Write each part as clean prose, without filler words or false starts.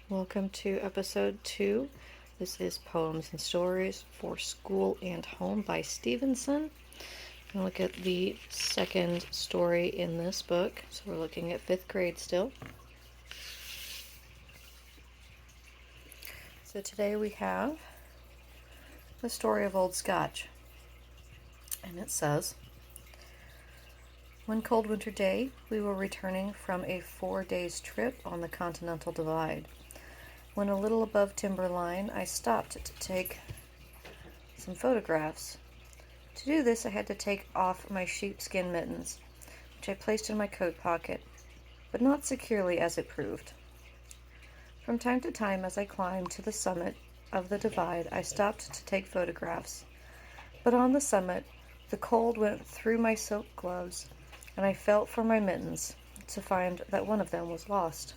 Welcome to episode 2. This is Poems and Stories for School and Home by Stephensen. I'm going to look at the second story in this book. So we're looking at 5th grade still. So today we have the story of Old Scotch. And it says, one cold winter day, we were returning from a 4-day trip on the Continental Divide. When a little above timberline, I stopped to take some photographs. To do this, I had to take off my sheepskin mittens, which I placed in my coat pocket, but not securely as it proved. From time to time, as I climbed to the summit of the divide, I stopped to take photographs. But on the summit, the cold went through my silk gloves, and I felt for my mittens to find that one of them was lost.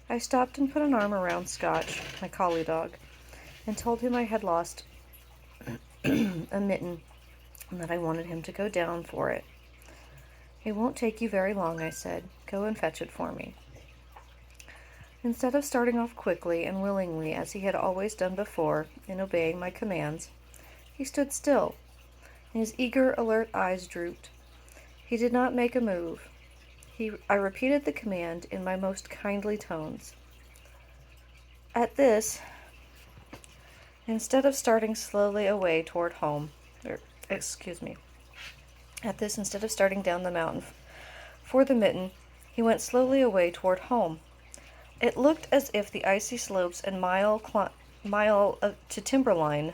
I stopped and put an arm around Scotch, my collie dog, and told him I had lost a mitten and that I wanted him to go down for it. It won't take you very long, I said. Go and fetch it for me. Instead of starting off quickly and willingly as he had always done before in obeying my commands, he stood still, and his eager, alert eyes drooped. He did not make a move. I repeated the command in my most kindly tones. At this, instead of starting slowly toward home, instead of starting down the mountain for the mitten, he went slowly away toward home. It looked as if the icy slopes and mile to timberline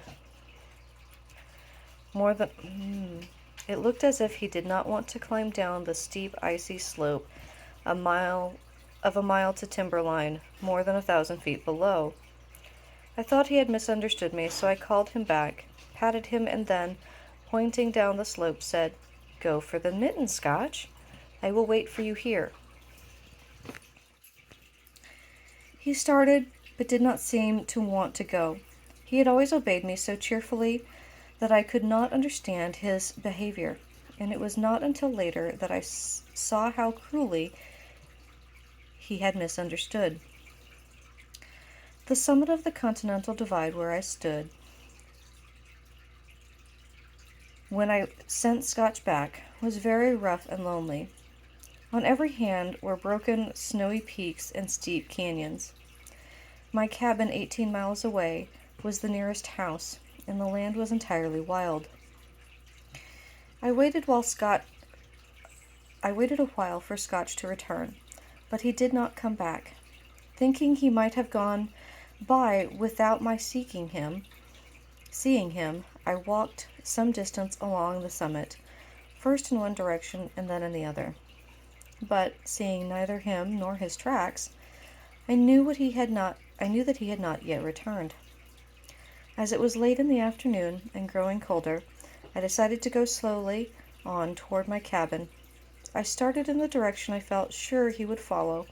It looked as if he did not want to climb down the steep, icy slope a mile to timberline, more than 1,000 feet below. I thought he had misunderstood me, so I called him back, patted him, and then, pointing down the slope, said, "Go for the mitten, Scotch. I will wait for you here." He started, but did not seem to want to go. He had always obeyed me so cheerfully that I could not understand his behavior, and it was not until later that I saw how cruelly he had misunderstood. The summit of the Continental Divide where I stood when I sent Scotch back was very rough and lonely. On every hand were broken, snowy peaks and steep canyons. My cabin, 18 miles away, was the nearest house, and the land was entirely wild. I waited a while for Scotch to return, but he did not come back. Thinking he might have gone by without my seeing him, I walked some distance along the summit, first in one direction and then in the other. But seeing neither him nor his tracks, I knew that he had not yet returned. As it was late in the afternoon and growing colder, I decided to go slowly on toward my cabin. I started in the direction I felt sure he would follow,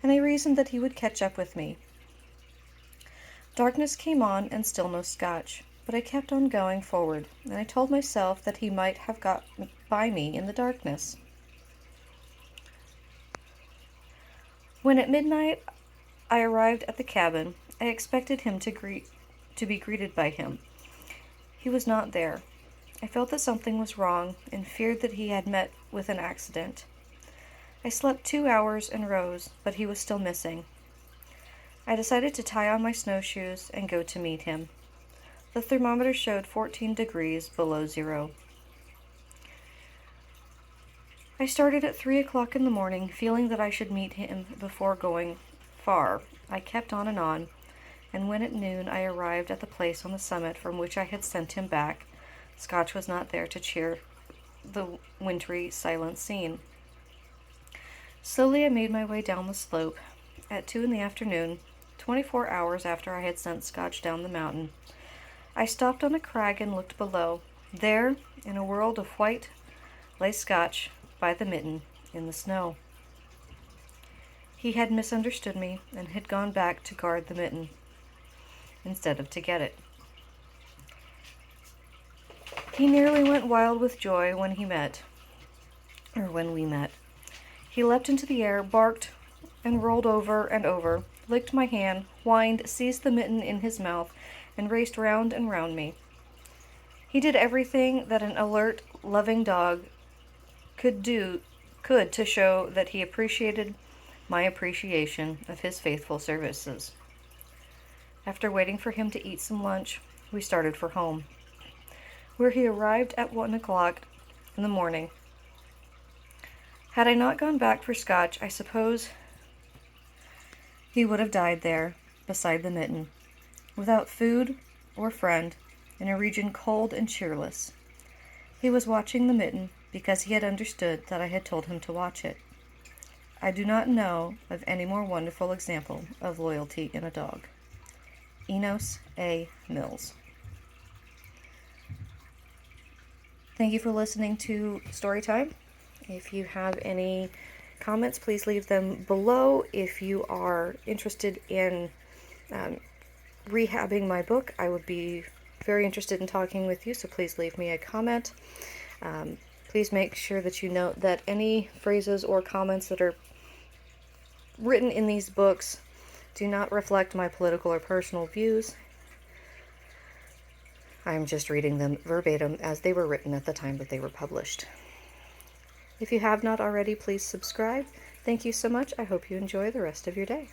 and I reasoned that he would catch up with me. Darkness came on and still no Scotch, but I kept on going forward, and I told myself that he might have got by me in the darkness. When at midnight I arrived at the cabin, I expected him to be greeted by him. He was not there. I felt that something was wrong and feared that he had met with an accident. I slept 2 hours and rose, but he was still missing. I decided to tie on my snowshoes and go to meet him. The thermometer showed 14 degrees below zero. I started at 3 o'clock in the morning, feeling that I should meet him before going far. I kept on, and when at noon I arrived at the place on the summit from which I had sent him back, Scotch was not there to cheer the wintry, silent scene. Slowly I made my way down the slope. At 2 in the afternoon, 24 hours after I had sent Scotch down the mountain, I stopped on a crag and looked below. There, in a world of white, lay Scotch by the mitten in the snow. He had misunderstood me and had gone back to guard the mitten instead of to get it. He nearly went wild with joy when we met. He leapt into the air, barked and rolled over and over, licked my hand, whined, seized the mitten in his mouth, and raced round and round me. He did everything that an alert, loving dog could to show that he appreciated my appreciation of his faithful services. After waiting for him to eat some lunch, we started for home, where he arrived at 1 o'clock in the morning. Had I not gone back for Scotch, I suppose he would have died there, beside the mitten, without food or friend, in a region cold and cheerless. He was watching the mitten because he had understood that I had told him to watch it. I do not know of any more wonderful example of loyalty in a dog. Enos A. Mills. Thank you for listening to Storytime. If you have any comments, please leave them below. If you are interested in rehabbing my book, I would be very interested in talking with you, so please leave me a comment. Please make sure that you note that any phrases or comments that are written in these books do not reflect my political or personal views. I'm just reading them verbatim as they were written at the time that they were published. If you have not already, please subscribe. Thank you so much. I hope you enjoy the rest of your day.